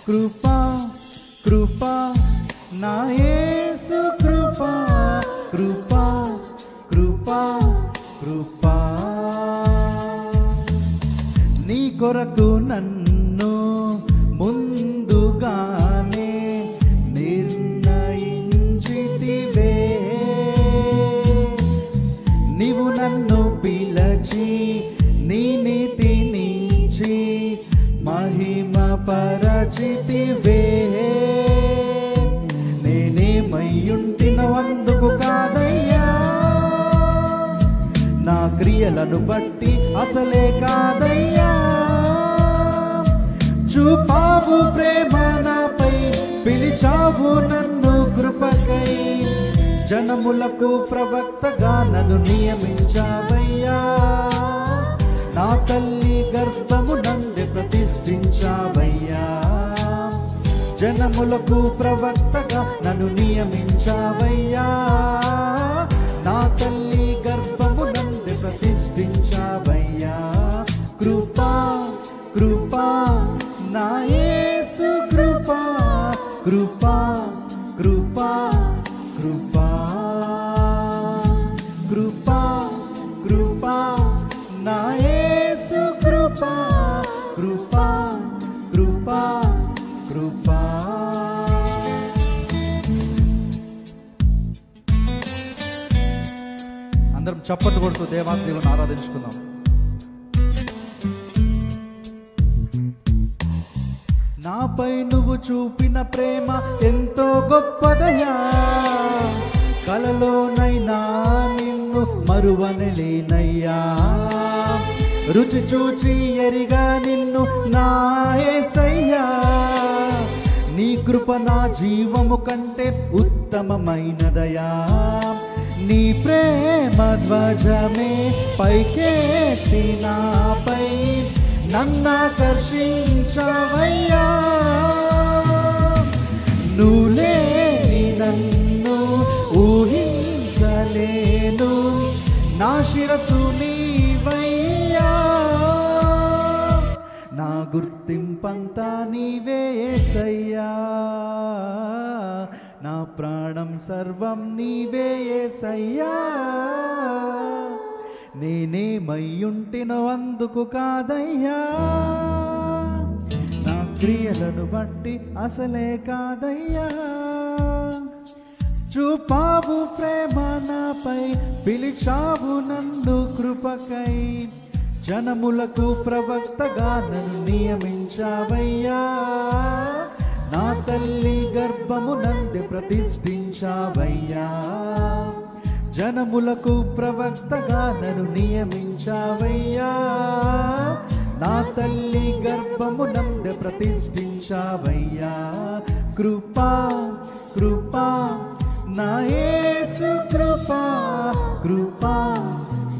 కృపా కృపా నా యేసు కృపా కృపా కృపా కృపా నీ కొరకు నన్ను ముందుగానే నిర్ణయించితివే నీవు నన్ను పిలచి నీ నీతి నుంచి మహిమ పరచితివే నేనేమయ్యుంటినవందుకు కాదయ్యా నా క్రియలను బట్టి అసలే కాదయ్యా చూపావు ప్రేమ నాపై పిలిచావు నన్ను కృపకై జనములకు ప్రవక్తగా నన్ను నియమించావయ్యా నా తల్లి గర్భము నందే ప్రతిష్ఠించావయ్యా జనములకు ప్రవక్తగా నన్ను నియమించావయ్యా నా తల్లి గర్భము నందే ప్రతిష్ఠించావయ్యా కృపా కృపా నా యేసు కృపా కృపా కృపా కృపా కృపా కృపా నా యేసు కృపా కృపా కృపా కృపా అందరం చప్పట్లు కొడుతూ దేవాదేవుని ఆరాధించుకుందాం. నాపై నువ్వు చూపిన ప్రేమ ఎంతో గొప్పదయా కలలోనైనా నిన్ను మరువనలేనయ్యా రుచి చూచి ఎరిగా నిన్ను నా యేసయ్యా నీ కృప నా జీవము కంటే ఉత్తమమైనదయా నీ ప్రేమ ధ్వజమే పైకెత్తి నాపై నన్నాకర్షించవయ్యా నువ్వు లేని నన్ను ఊహించలేను నా శిరసు నీవయ్యా నా గుర్తింపంతా నీవే యేసయ్యా నా ప్రాణం సర్వం నీవే యేసయ్యా నేనేమయ్యుంటినో అందుకు కాదయ్యా నా క్రియలను బట్టి అసలే కాదయ్యా చూపావు ప్రేమ నాపై పిలిచావు నన్ను కృపకై జనములకు ప్రవక్తగా నన్ను నియమించావయ్యా నా తల్లి గర్భము నందే ప్రతిష్ఠించావయ్యా జనములకు ప్రవక్తగా నన్ను నియమించావయ్యా నా తల్లి గర్భము నందే ప్రతిష్ఠించావయ్యా కృపా కృపా నా యేసు కృపా కృపా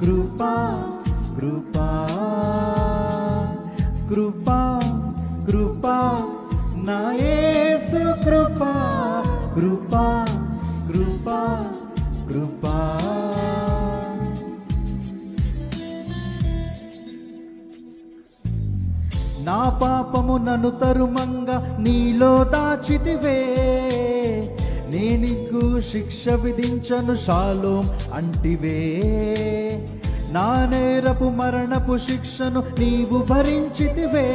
కృపా కృపా కృపా కృపా నా యేసు కృపా కృపా కృపా కృపా నా పాపము నన్ను తరుమంగా నీలో దాచితివే నేనికు శిక్ష విధించను షాలోం అంటివే నా నేరపు మరణపు శిక్షను నీవు భరించితివే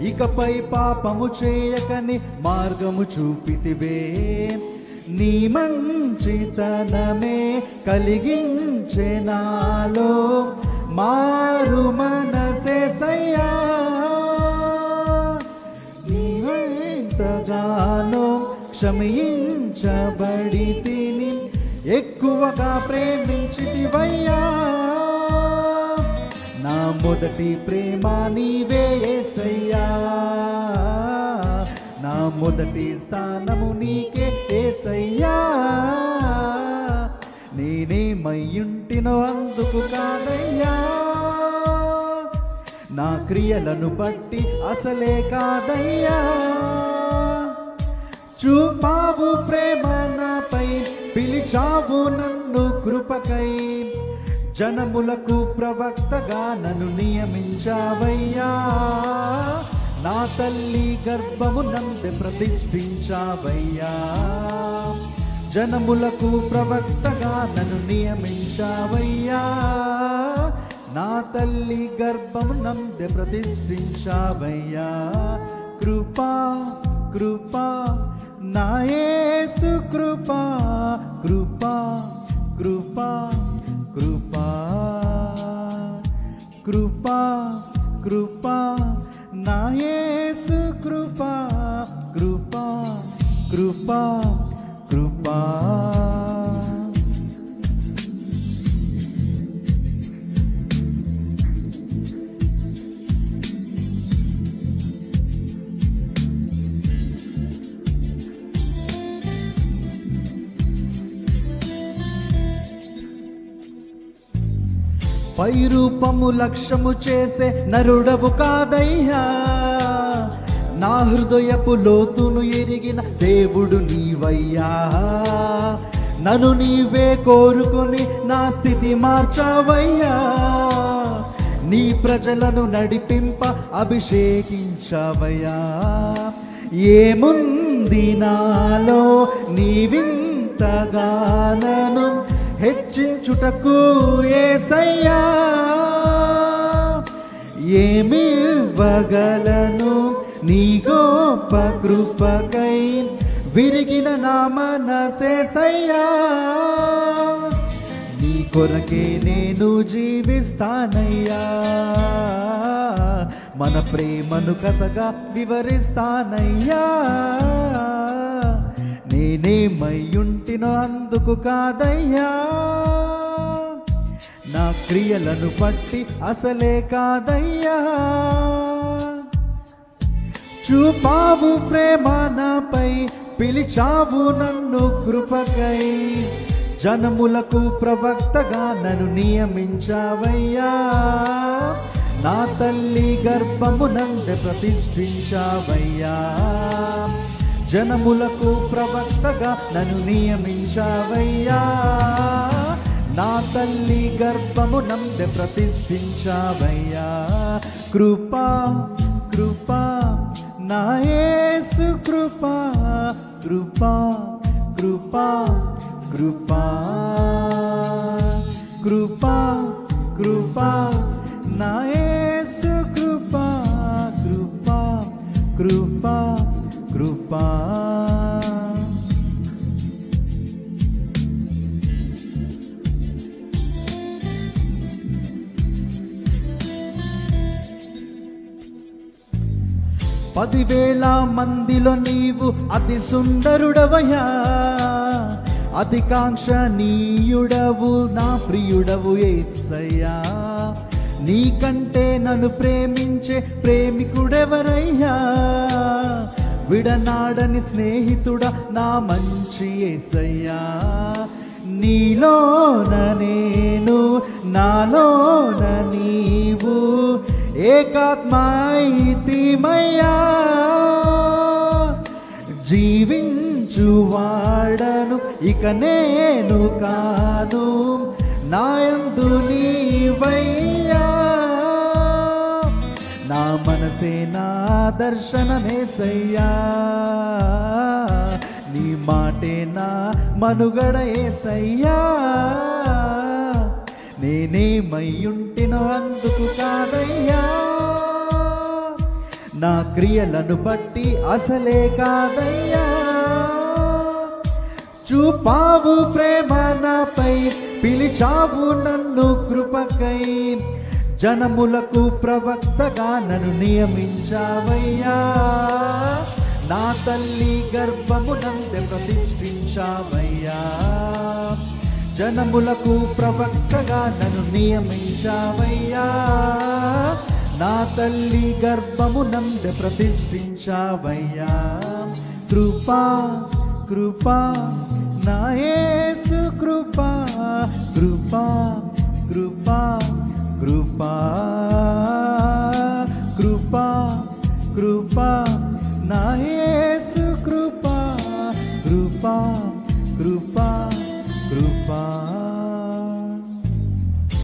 ఇకపై పాపము చేయకని మార్గము చూపితివే నీ మంచితనమే కలిగించే నాలో మారు మనసేసయ్యా నీవెంతగానో క్షమించబడి తిని ఎక్కువగా ప్రేమించితివయ్యా నా మొదటి ప్రేమ నీవే యేసయ్యా నా మొదటి స్థానము నీకే యేసయ్యా నేనేమయ్యుంటినో అందుకు కాదయ్యా నా క్రియలను బట్టి అసలే కాదయ్యా చూపావు ప్రేమ నాపై పిలిచావు నన్ను కృపకై జనములకు ప్రవక్తగా నన్ను నియమించావయ్యా నా తల్లి గర్భమునందే ప్రతిష్ఠించావయ్యా. జనములకు ప్రవక్తగా నన్ను నియమించావయ్యా. నా తల్లి గర్భమునందే ప్రతిష్ఠించావయ్యా. కృపా కృపా నా యేసు కృపా కృపా కృపా కృపా కృపా కృపా నా యేసు కృపా కృపా కృపా కృపా. పై రూపము లక్ష్యము చేసే నరుడవు కాదయ్యా. నా హృదయపు లోతును ఎరిగిన దేవుడు నీవయ్యా. నన్ను నీవే కోరుకొని నా స్థితి మార్చావయ్యా. నీ ప్రజలను నడిపింప అభిషేకించావయ్యా. ఏముంది నాలో నీవింతగానను హెచ్చించుటకు యేసయ్యా. ఏమివ్వగలను నీ గొప్ప కృపకై విరిగిన నా మనసేసయ్యా. నీ కొరకే నేను జీవిస్తానయ్యా. మన ప్రేమను కథగా వివరిస్తానయ్యా. నేనేమయ్యుంటినో అందుకు కాదయ్యా. నా క్రియలను బట్టి అసలే కాదయ్యా. చూపావు ప్రేమ నాపై, పిలిచావు నన్ను కృపకై. జనములకు ప్రవక్తగా నన్ను నియమించావయ్యా. నా తల్లి గర్భమునందే ప్రతిష్ఠించావయ్యా. జనములకు ప్రవక్తగా నన్ను నియమించావయ్యా. నా తల్లి గర్భమునందే ప్రతిష్ఠించావయ్యా. కృపా కృపా నా యేసు కృపా కృపా కృపా కృపా కృపా కృపా నా యేసు కృపా కృపా కృపా కృపా. పదివేల మందిలో నీవు అతి సుందరుడవయ్యా. అతికాంక్షణీయుడవు నా ప్రియుడవు యేసయ్యా. నీకంటే నన్ను ప్రేమించే ప్రేమికుడెవరయ్యా. విడనాడని స్నేహితుడా నా మంచి యేసయ్యా. నీలోన నేను నాలోన నీవు ఏకాత్మైతిమయ్యా. జీవించువాడను ఇక నేను కాదు, నాయందు నీవయ్యా. నా మనసే నా దర్శనమేసయ్యా. నీ మాటే నా మనుగడ యేసయ్యా. నేనేమయ్యుంటినో అందుకు కాదయ్యా. నా క్రియలను బట్టి అసలే కాదయ్యా. చూపావు ప్రేమ నాపై, పిలిచావు నన్ను కృపకై. జనములకు ప్రవక్తగా నన్ను నియమించావయ్యా. నా తల్లి గర్భమునందే ప్రతిష్ఠించావయ్యా. జనములకు ప్రవక్తగా నన్ను నియమించావయ్యా. నా తల్లి గర్భమునందే ప్రతిష్ఠించావయ్యా. కృపా కృపా నా యేసు కృపా కృపా కృపా కృపా.